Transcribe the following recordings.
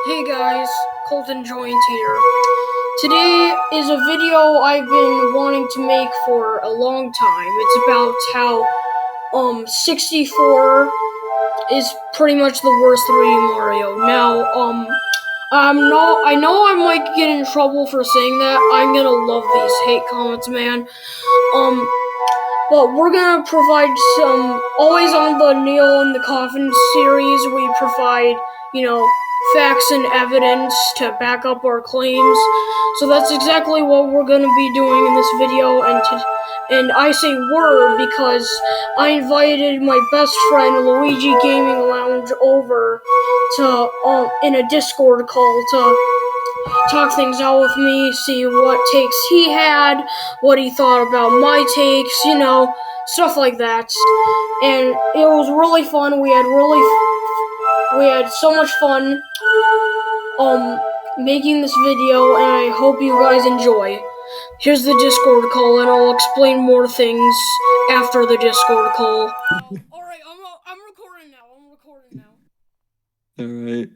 Hey guys, Colton Joint here. Today is a video I've been wanting to make for a long time. It's about how 64 is pretty much the worst 3D Mario. Now, I know I might get in trouble for saying that. I'm gonna love these hate comments, man. Um but we're gonna provide some always on the nail in the coffin series. We provide, facts and evidence to back up our claims. So that's exactly what we're gonna be doing in this video. And I say we're because I invited my best friend Luigi Gaming Lounge over to in a Discord call to talk things out with me, see what takes he had, what he thought about my takes, stuff like that. And it was really fun. We had so much fun making this video, and I hope you guys enjoy. Here's the Discord call, and I'll explain more things after the Discord call. Alright, I'm recording now. Alright.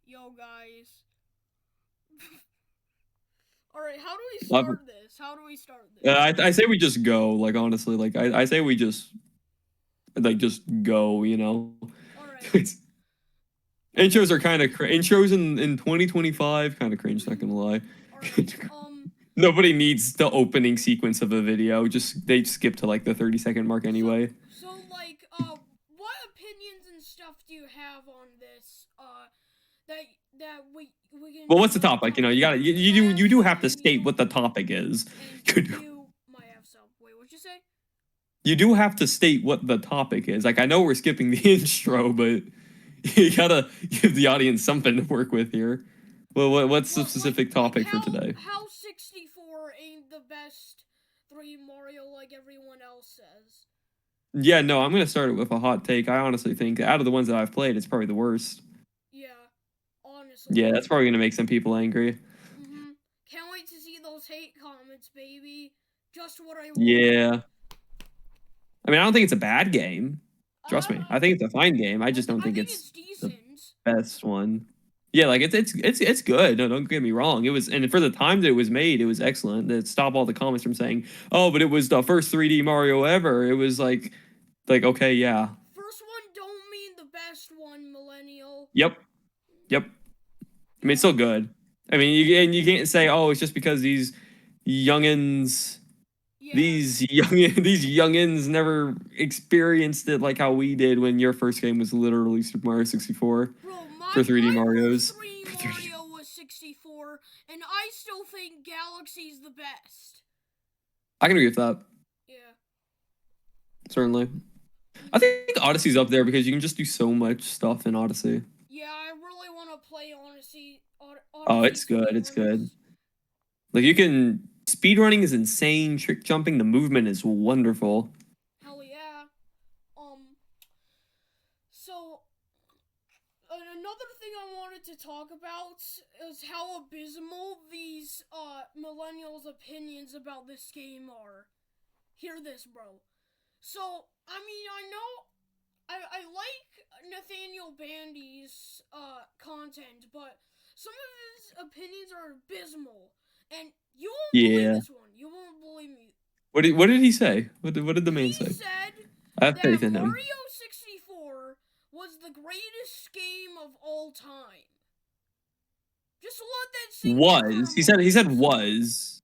Yo, guys. Alright, how do we start this? I say we just go, honestly, I say we just go, Alright. Intros are kind of intros in 2025 kind of cringe, not gonna lie. Alright, Nobody needs the opening sequence of a video. They skip to the 30-second mark anyway. So what opinions and stuff do you have on this? That we can. Well, what's the topic? You do have to state what the topic is. You might have some. Wait, what'd you say? You do have to state what the topic is. I know we're skipping the intro, but you gotta give the audience something to work with here. Well, what's the specific topic for today? How 64 ain't the best 3 Mario like everyone else says. Yeah, no, I'm gonna start it with a hot take. I honestly think out of the ones that I've played, it's probably the worst. Yeah, honestly. Yeah, that's probably gonna make some people angry. Can't wait to see those hate comments, baby. Just what I want. Yeah. I mean, I don't think it's a bad game. Trust me. I think it's a fine game. I just don't think it's decent. The best one. Yeah, it's good. No, don't get me wrong. It was, and for the time that it was made, it was excellent. To stop all the comments from saying, "Oh, but it was the first 3D Mario ever." It was like okay, yeah. First one don't mean the best one, millennial. Yep. I mean, it's still good. I mean, you can't say, "Oh, it's just because these youngins." Yeah. These youngins never experienced it like how we did when your first game was literally Super Mario 64. Bro, for 3D Marios. 3D Mario was 64, and I still think Galaxy's the best. I can agree with that. Yeah. Certainly. I think Odyssey's up there because you can just do so much stuff in Odyssey. Yeah, I really want to play Odyssey. Oh, it's good. It's good. You can... Speedrunning is insane. Trick jumping, the movement is wonderful. Hell yeah. So, another thing I wanted to talk about is how abysmal these millennials' opinions about this game are. Hear this, bro. So, I mean, I know I like Nathaniel Bandy's content, but some of his opinions are abysmal. And you won't believe this one. You won't believe me. What did he say? What did the man say? He said I have faith in him. Mario 64 was the greatest game of all time. Just let that sink in. Was. He said was.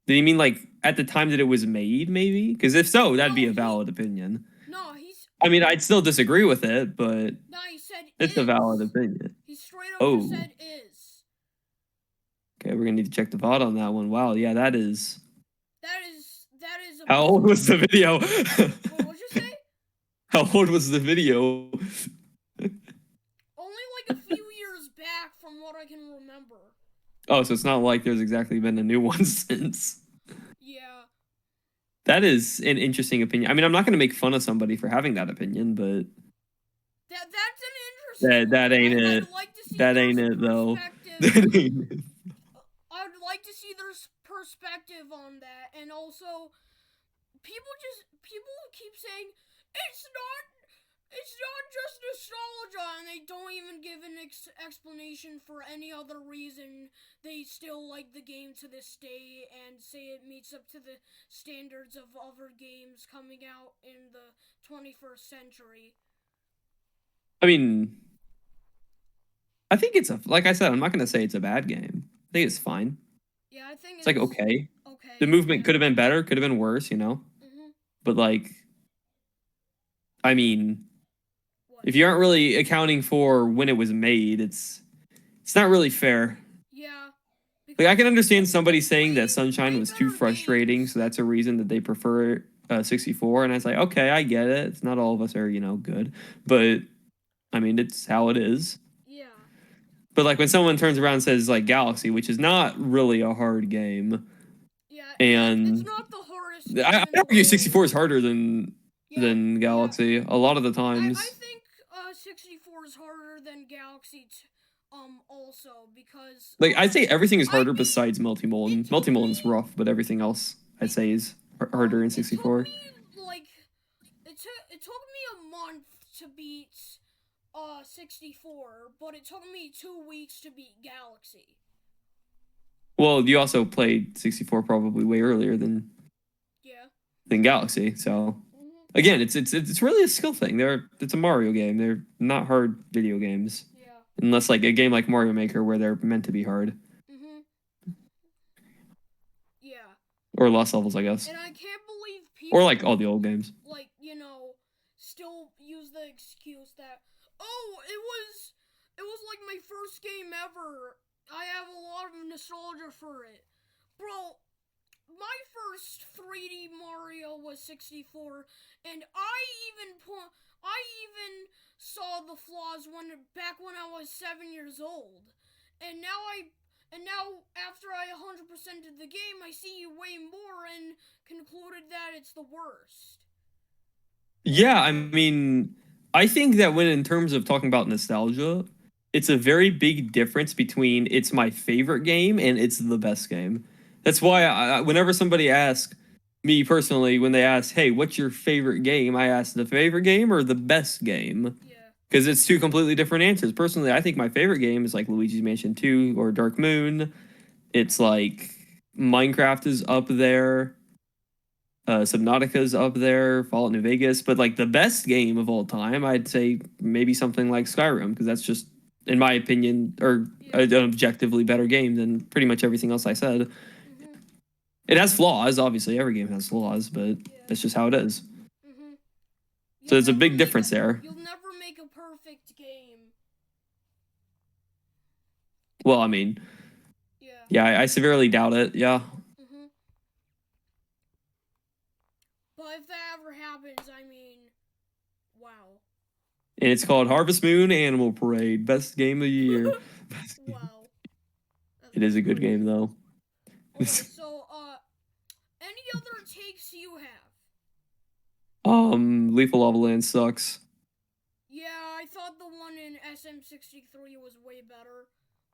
Did he mean at the time that it was made, maybe? Because if so, that'd be a valid opinion. No, I mean, I'd still disagree with it, but no, he said it's a valid opinion. He straight up said is. Okay, we're gonna need to check the VOD on that one. Wow, yeah, that is. That is. How old was the video? Wait, what'd you say? How old was the video? Only a few years back, from what I can remember. Oh, so it's not like there's exactly been a new one since. Yeah. That is an interesting opinion. I mean, I'm not gonna make fun of somebody for having that opinion, but that's an interesting. That ain't it. That ain't it, though. That ain't it. I'd like to see their perspective on that, and also, people keep saying it's not It's not just nostalgia, and they don't even give an explanation for any other reason they still like the game to this day and say it meets up to the standards of other games coming out in the 21st century. I mean, I think it's like I said, I'm not gonna say it's a bad game. I think it's fine. Yeah, I think It's like it's okay. The okay. movement Yeah. could have been better, could have been worse, Mhm. But like, I mean, What? if you aren't really accounting for when it was made, it's not really fair. Yeah, Like I because can understand somebody there's saying that way Sunshine was too better frustrating, games. so that's a reason that they prefer 64. And I was like, okay, I get it. It's not all of us are good, but I mean, it's how it is. Yeah. But like when someone turns around and says like Galaxy, which is not really a hard game, Yeah, it's and not the hardest I game in the argue world. 64 is harder than Yeah, yeah. Galaxy a lot of the I times. think 64 is harder than also because Like I'd say everything is I harder beat besides Multi it Molten. took Multi Molten's me rough, but everything else I'd it say is harder in it took 64. me like it took me a month to beat 64, but it took me 2 weeks to beat Galaxy. Well, you also played 64 probably way earlier Yeah. than Galaxy, so Mhm. again, it's really a skill thing. It's a Mario game. They're not hard video games, Yeah. unless like a game like Mario Maker where they're meant to be hard Mhm. Yeah. or less levels, I guess, And I can't believe or like all people the old games. like, still use the excuse that, oh, it was like my first game ever. I have a lot of nostalgia for it. Bro, my first 3D Mario was 64, and I even saw the flaws when I was 7 years old. And now after I 100%ed the game, I see way more and concluded that it's the worst. Yeah, I mean, I think that when in terms of talking about nostalgia, it's a very big difference between it's my favorite game and it's the best game. That's why whenever somebody asks me personally, when they ask, "Hey, what's your favorite game?" I ask the favorite game or the best game Yeah. because it's two completely different answers. Personally, I think my favorite game is like Luigi's Mansion 2 or Dark Moon. It's like Minecraft is up there. Subnautica's up there, Fallout New Vegas, but like the best game of all time, I'd say maybe something like Skyrim because that's just, in my opinion, or Yeah. an objectively better game than pretty much everything else I said. Mhm. It has flaws, obviously. Every game has flaws, but Yeah. that's just how it is. Mhm. So there's a big difference there. You'll never make a perfect game. Well, I mean, Yeah. yeah, I severely doubt it. Yeah, Mhm. But if that ever happens, I mean, wow. and it's called Harvest Moon Animal Parade, best game of the year. Wow. It is That's a good game crazy. though. Okay, so any other takes you have? Lethal Lava Land sucks. Yeah, I thought the one in SM63 was way better.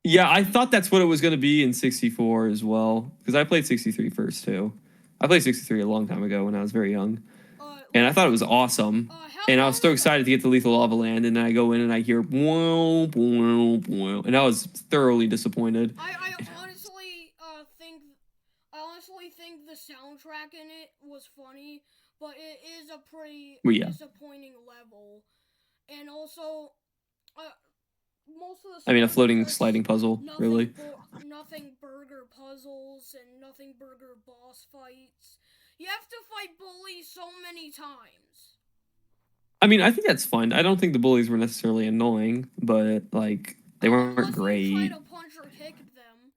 Yeah, I thought that's what it was going to be in 64 as well, because I played 63 first too. I played 63 a long time ago when I was very young, and I thought it was awesome. How And I was long so excited to get to Lethal Lava Land, and then I go in and I hear whoa, whoa, whoa, and I was thoroughly disappointed. I honestly think the soundtrack in it was funny, but it is a pretty Well, yeah, disappointing level. And also, uh, most of the I mean a stuff is floating just sliding puzzle, really. nothing burger puzzles and nothing burger boss fights. You have to fight bullies so many times. I mean, I think that's fun. I don't think the bullies were necessarily annoying, but like they weren't Unless you try great. to punch or kick them.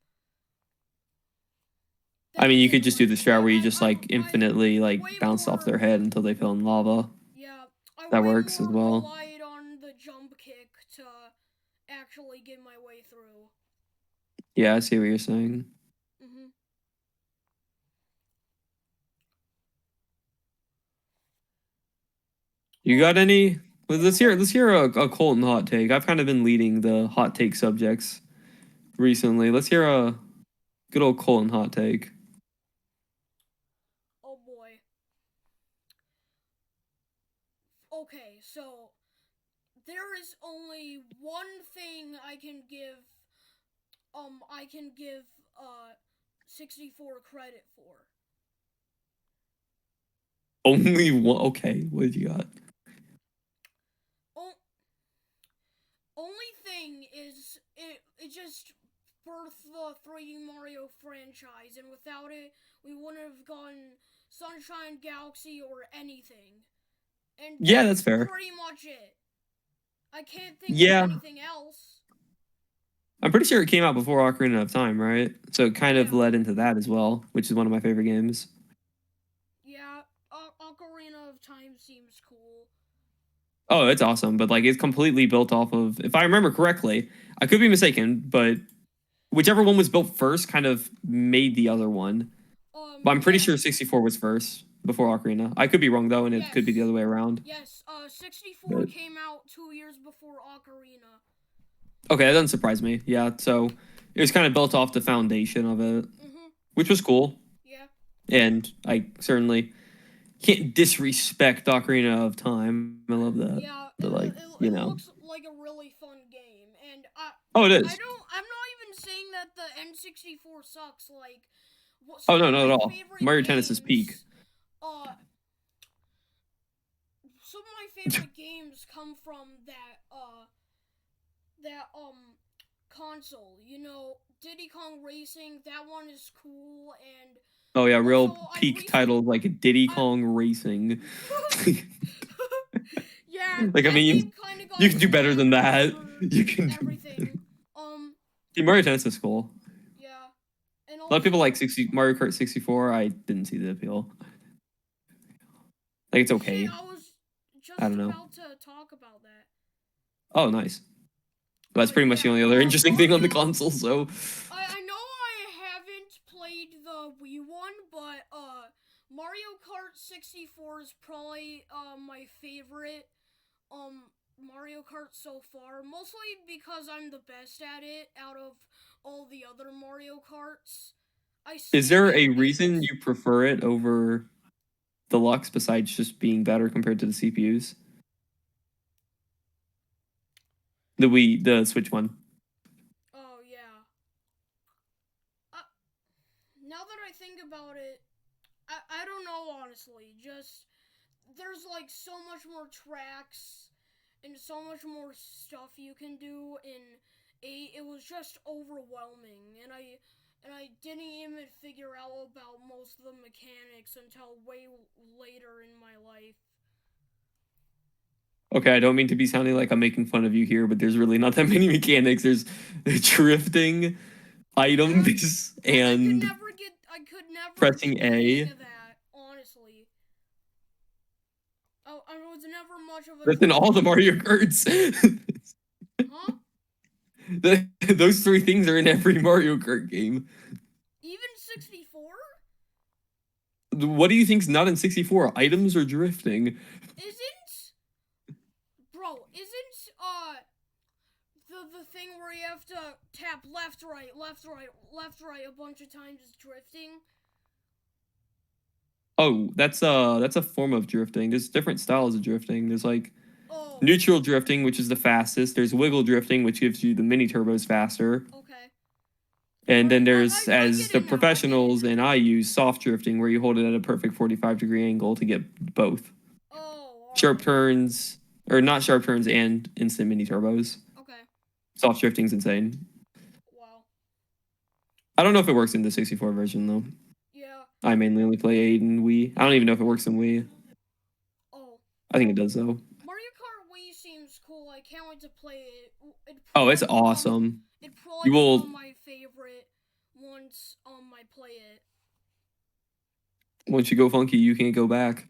I Then mean, it's you could just do the interesting. strat where you just like I infinitely like way bounce off more. their head until they fell in lava. Yeah, I That way works as more well. relied on the jump kick to actually get my way through. Yeah, I see what you're saying. Mhm. You got any? Well, Yeah. let's hear a Colton hot take. I've kind of been leading the hot take subjects recently. Let's hear a good old Colton hot take. Oh boy. Okay, so there is only one thing I can give 64 credit for. Only one. Okay, what did you got? O- Only thing is it just birthed the 3D Mario franchise, and without it, we wouldn't have gotten Sunshine Galaxy or anything. And Yeah, that's that's fair. pretty much it. I can't think of Yeah, anything else. I'm pretty sure it came out before Ocarina of Time, right? So it kind of Yeah, led into that as well, which is one of my favorite games. yeah. Ocarina of Time seems cool. Oh, it's awesome, but like it's completely built off of, if I remember correctly, I could be mistaken, but whichever one was built first kind of made the other one. But I'm pretty sure Yes, 64 was first before Ocarina. I could be wrong though, and it could be the yes, other way around. yes. 64 But came out 2 years before Ocarina. okay, that doesn't surprise me. Yeah, so it was kind of built off the foundation of it, Mhm. which was cool. Yeah. And I certainly can't disrespect Ocarina of Time. I love that. Yeah, But like, you it know. looks like a really fun game, and Oh, it I is. don't. I'm not even saying that the N64 sucks. Like, Oh some no, of not my at all. favorite Mario Tennis is peak. games, uh, some of my favorite games come from that console. You know, Diddy Kong Racing. That one is cool, and Oh yeah, also real peak title like Diddy I Kong Racing. yeah, Like I that game mean, kind of you got can do better than banned that. for You can do better. everything. Um, See, Mario Tennis is cool. yeah, and A lot of people like also 60 Mario Kart 64. I didn't see the appeal. Like it's hey, okay. I was I just don't know. about to talk about that. Oh, nice. That's pretty much the Yeah, only other interesting thing on the console. So, I know I haven't played the Wii one, but Mario Kart 64 is probably my favorite Mario Kart so far, mostly because I'm the best at it out of all the other Mario Karts. I is stink there a at reason it. you prefer it over Deluxe besides just being better compared to the CPUs? The Switch one. Oh yeah. Uh, Now that I think about it, I don't know honestly. Just there's like so much more tracks and so much more stuff you can do in 8. It was just overwhelming, and I didn't even figure out about most of the mechanics until way later in my life. Okay, I don't mean to be sounding like I'm making fun of you here, but there's really not that many mechanics. There's drifting, Yeah, items, and I could never pressing get the hang A. of that, honestly. I was never much of a That's in all the drifter. Mario Karts. Huh? Those three things are in every Mario Kart game. Even 64? What do you think's not in 64? Items or drifting? Isn't bro, isn't the thing where you have to tap left right, left right, left right a bunch of times is drifting? Oh, that's a form of drifting. There's different styles of drifting. There's like Oh, neutral drifting, which is the fastest. There's wiggle drifting, which gives you the mini turbos faster. okay. And then Alright, there's, I as get the it now. I get it professionals and now. I use, soft drifting, where you hold it at a perfect 45-degree angle to get both Oh, sharp alright. turns, or not sharp turns, and instant mini turbos. Okay. Soft drifting's insane. Wow. I don't know if it works in the 64 version though. Yeah. I mainly only play 8 and Wii. I don't even know if it works in Wii. Oh. I think it does though. Mario Kart Wii seems cool. I can't wait to play it. Oh, it's awesome. It'd You probably will become my favorite once I play it. once you go funky, you can't go back.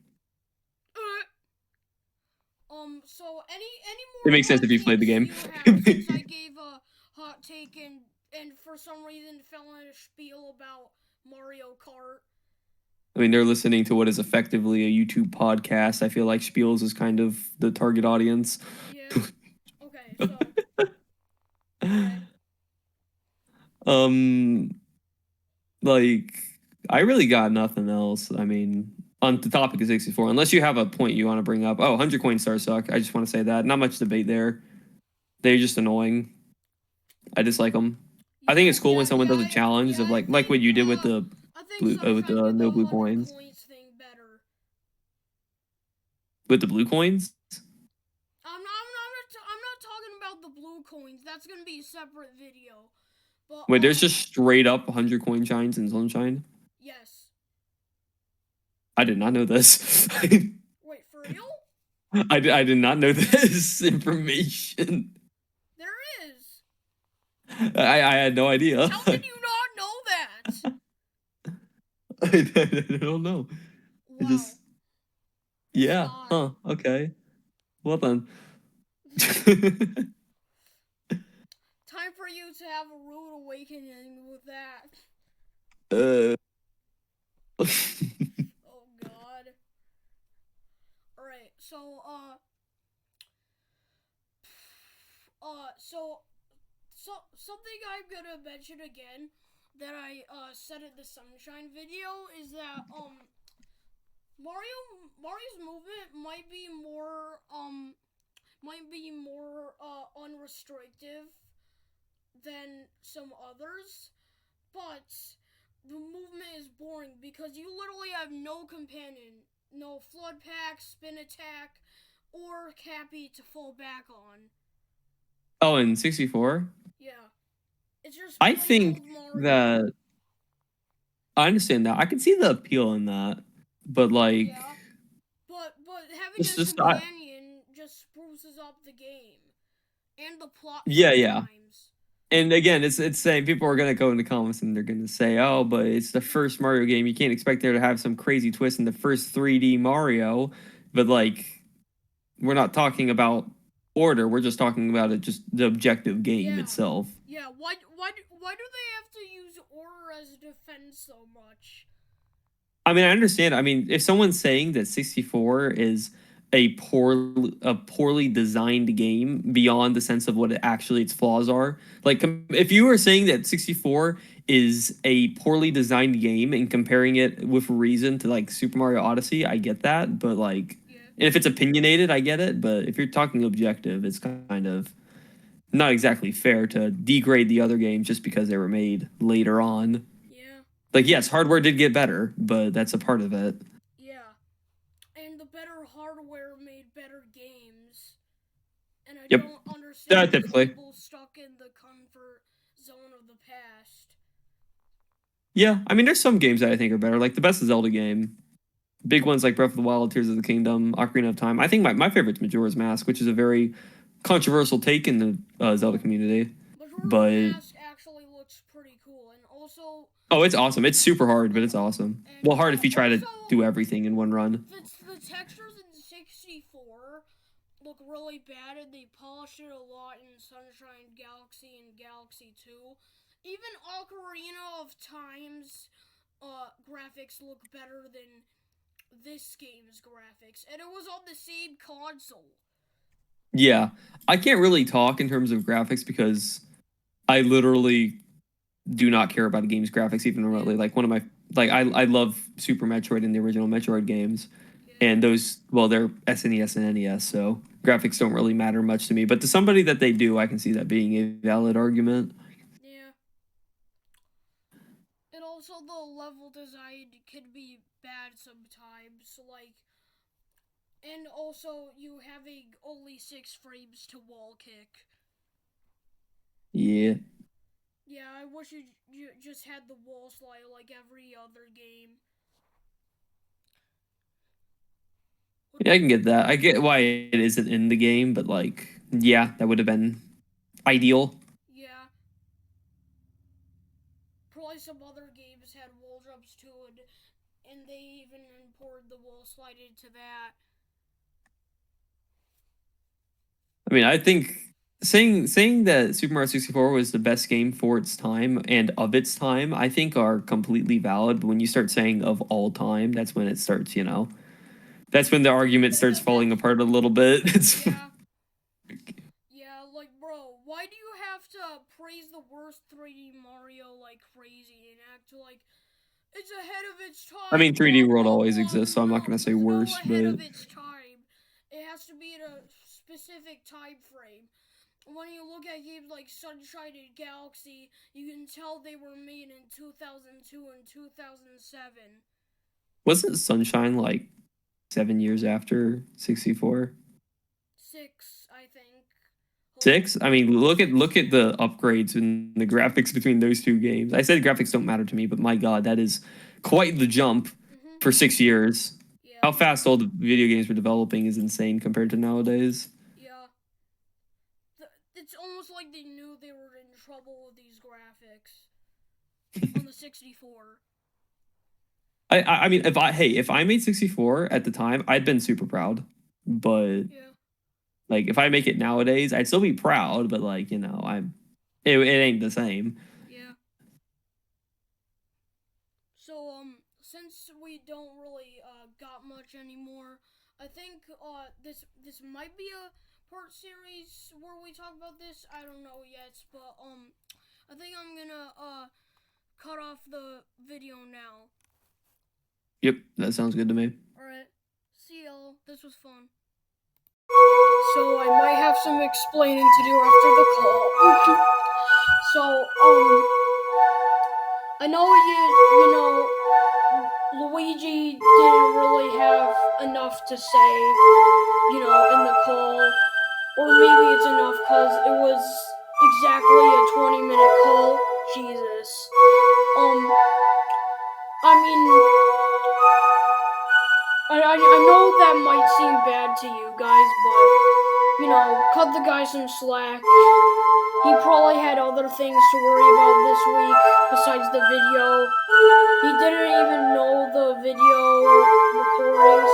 So any It more makes sense hot if you've played the takes game. you have, since I gave a hot take and for some reason fell in a spiel about Mario Kart. I mean, they're listening to what is effectively a YouTube podcast. I feel like Spiels is kind of the target audience. Yeah. Okay, so alright. um, like I really got nothing else. I mean, on the topic of 64, unless you have a point you want to bring up. Oh, 100 coin stars suck. I just want to say that. Not much debate there. They're just annoying. I dislike them. I think it's cool when someone does a challenge of like what you did with the I think blue with Sunshine the did the no blue 100 coins. coins thing better. With the blue coins? I'm not talking about the blue coins. That's gonna be a separate video. But Wait, there's just straight up 100 coin shines in Sunshine? yes. I did not know this. Wait, for real? I did not know this information. There is. I had no idea. How did you not know that? I don't know. Wow. It just yeah. Huh. Okay. Well then. Time for you to have a rude awakening with that. Oh god. Alright, so something I'm gonna mention again that I said in the Sunshine video is that Mario's movement might be more unrestricted than some others, but the movement is boring because you literally have no companion, no flood pack, spin attack, or Cappy to fall back on. Oh, in 64? Yeah. It's just I think that I understand that. I can see the appeal in that. But like yeah. But having a companion just spruces up the game. And the plot sometimes. And again, it's saying people are gonna go in the comments and they're gonna say, "Oh, but it's the first Mario game. You can't expect there to have some crazy twist in the first 3D Mario." But like, we're not talking about order. We're just talking about it, just the objective game itself. Yeah. Why do they have to use order as defense so much? I mean, I understand. I mean, if someone's saying that 64 is a poorly designed game beyond the sense of what its flaws are, like if you were saying that 64 is a poorly designed game and comparing it with reason to like Super Mario Odyssey, I get that. But like, and if it's opinionated, I get it. But if you're talking objective, it's kind of not exactly fair to degrade the other games just because they were made later on. Like, yes, hardware did get better, but that's a part of it. Yeah. And the better hardware made better games. And I don't understand people stuck in the comfort zone of the past. Yeah, I mean, there's some games that I think are better. Like, the best Zelda game. Big ones like Breath of the Wild, Tears of the Kingdom, Ocarina of Time. I think my favorite's Majora's Mask, which is a very controversial take in the Zelda community. Majora's Mask actually looks pretty cool. And also... Oh, it's awesome. It's super hard, but it's awesome. Well, hard if you try to do everything in one run. The textures in 64 look really bad, and they polished it a lot in Sunshine Galaxy and Galaxy 2. Even Ocarina of Time's graphics look better than this game's graphics, and it was on the same console. Yeah, I can't really talk in terms of graphics because I literally do not care about a game's graphics even remotely. Like one of my I love Super Metroid and the original Metroid games, and those they're SNES and NES, so graphics don't really matter much to me. But to somebody that they do, I can see that being a valid argument. Yeah. And also the level design can be bad sometimes, like, and also you having only 6 frames to wall kick. Yeah. Yeah, I wish you just had the wall slide like every other game. Yeah, I can get that. I get why it isn't in the game, but like, yeah, that would have been ideal. Yeah. Probably some other games had wall jumps too, and they even imported the wall slide into that. I mean, I think saying that Super Mario 64 was the best game for its time and of its time, I think are completely valid. But when you start saying of all time, that's when it starts, that's when the argument starts falling apart a little bit. Yeah, like, bro, why do you have to praise the worst 3D Mario like crazy and act like It's ahead of its I mean, time. 3D Blah World blah always blah. exists, so I'm not gonna say There's no worse, ahead but of its time. It has to be in a specific time frame. When you look at games like Sunshine and Galaxy, you can tell they were made in 2002 and 2007. wasn't Sunshine like 7 years after 64? 6, I think. Hold on. 6? I mean, look at the upgrades and the graphics between those two games. I said graphics don't matter to me, but my god, that is quite the jump Mhm. for 6 years. Yeah. How fast all the video games were developing is insane compared to nowadays. Yeah. It's almost like they knew they were in trouble with these graphics on the 64. I mean, if I made 64 at the time, I'd been super proud. But Yeah. like, if I make it nowadays, I'd still be proud. But like, it ain't the same. Yeah. So since we don't really got much anymore, I think this might be a part series where we talk about this. I don't know yet, but I think I'm gonna cut off the video now. Yep, that sounds good to me. Alright. See y'all. This was fun. So I might have some explaining to do after the call. So I know you know Luigi didn't really have enough to say, in the call, or maybe it's enough because it was exactly a 20-minute call. Jesus. I mean, I know that might seem bad to you guys, but cut the guy some slack. He probably had other things to worry about this week besides the video. He didn't even know the video recording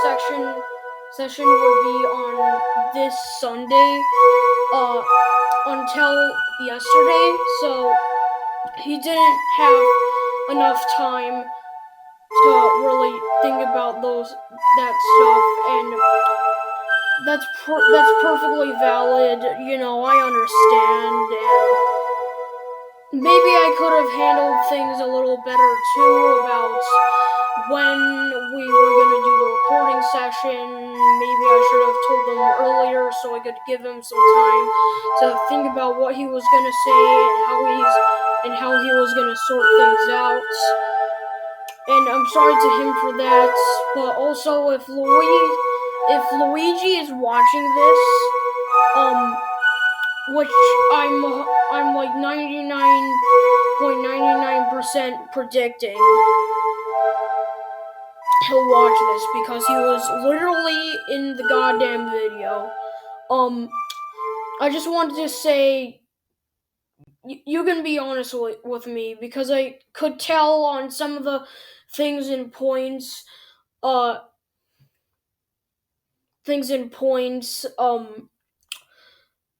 session would be on this Sunday until yesterday, so he didn't have enough time to really think about that stuff, and that's perfectly valid. I understand, and maybe I could have handled things a little better too about when we were gonna do the recording session. Maybe I should have told them earlier so I could give him some time to think about what he was gonna say and how he was gonna sort things out. And I'm sorry to him for that. But also, if Luigi is watching this, which I'm like 99.99% predicting he'll watch this because he was literally in the goddamn video. I just wanted to say you can be honest with me because I could tell on some of the things and points uh things and points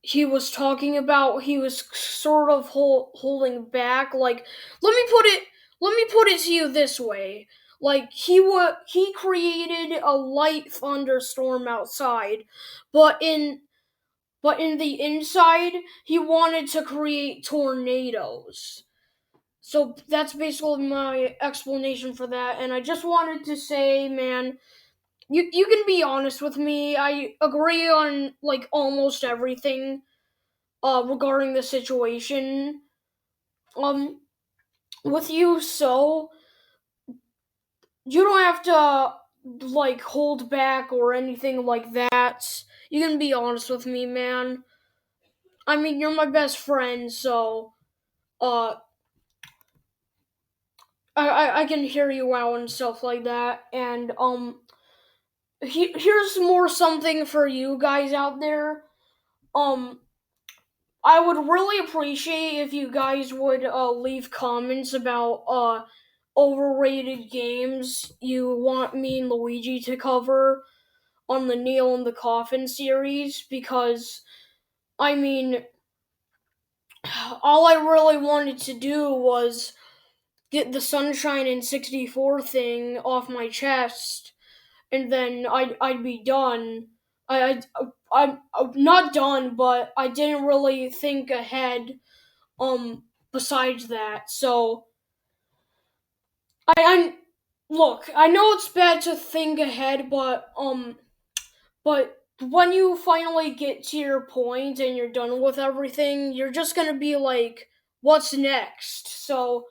he was talking about. He was sort of holding back. Like, let me put it to you this way. Like, he created a light thunderstorm outside, but in the inside he wanted to create tornadoes. So that's basically my explanation for that, and I just wanted to say, man, you can be honest with me. I agree on like almost everything regarding the situation um with you, so you don't have to like hold back or anything like that. You can be honest with me, man. I mean, you're my best friend, so uh I can hear you out and stuff like that. And here's more something for you guys out there. Um I would really appreciate if you guys would leave comments about overrated games you want me and Luigi to cover on the Nail in the Coffin series, because I mean, all I really wanted to do was get the Sunshine in 64 thing off my chest, and then I'd be done. I'm not done, but I didn't really think ahead. Besides that, so I look. I know it's bad to think ahead, but when you finally get to your point and you're done with everything, you're just gonna be like, what's next? So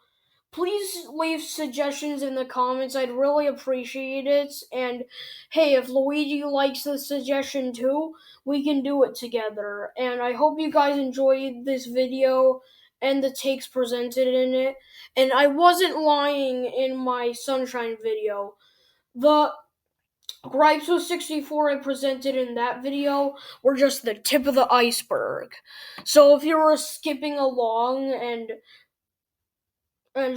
please leave suggestions in the comments. I'd really appreciate it. And hey, if Luigi likes the suggestion too, we can do it together. And I hope you guys enjoyed this video and the takes presented in it. And I wasn't lying in my sunshine video. The gripes with 64 I presented in that video were just the tip of the iceberg. So if you were skipping along and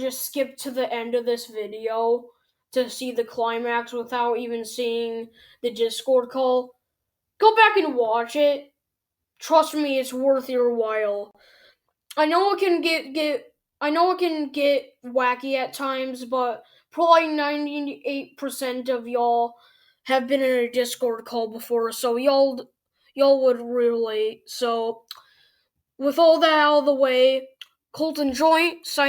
just skip to the end of this video to see the climax without even seeing the Discord call, go back and watch it. Trust me, it's worth your while. I know it can get wacky at times, but probably 98% of y'all have been in a Discord call before, so y'all would relate. So with all that out of the way, Colton Joint signing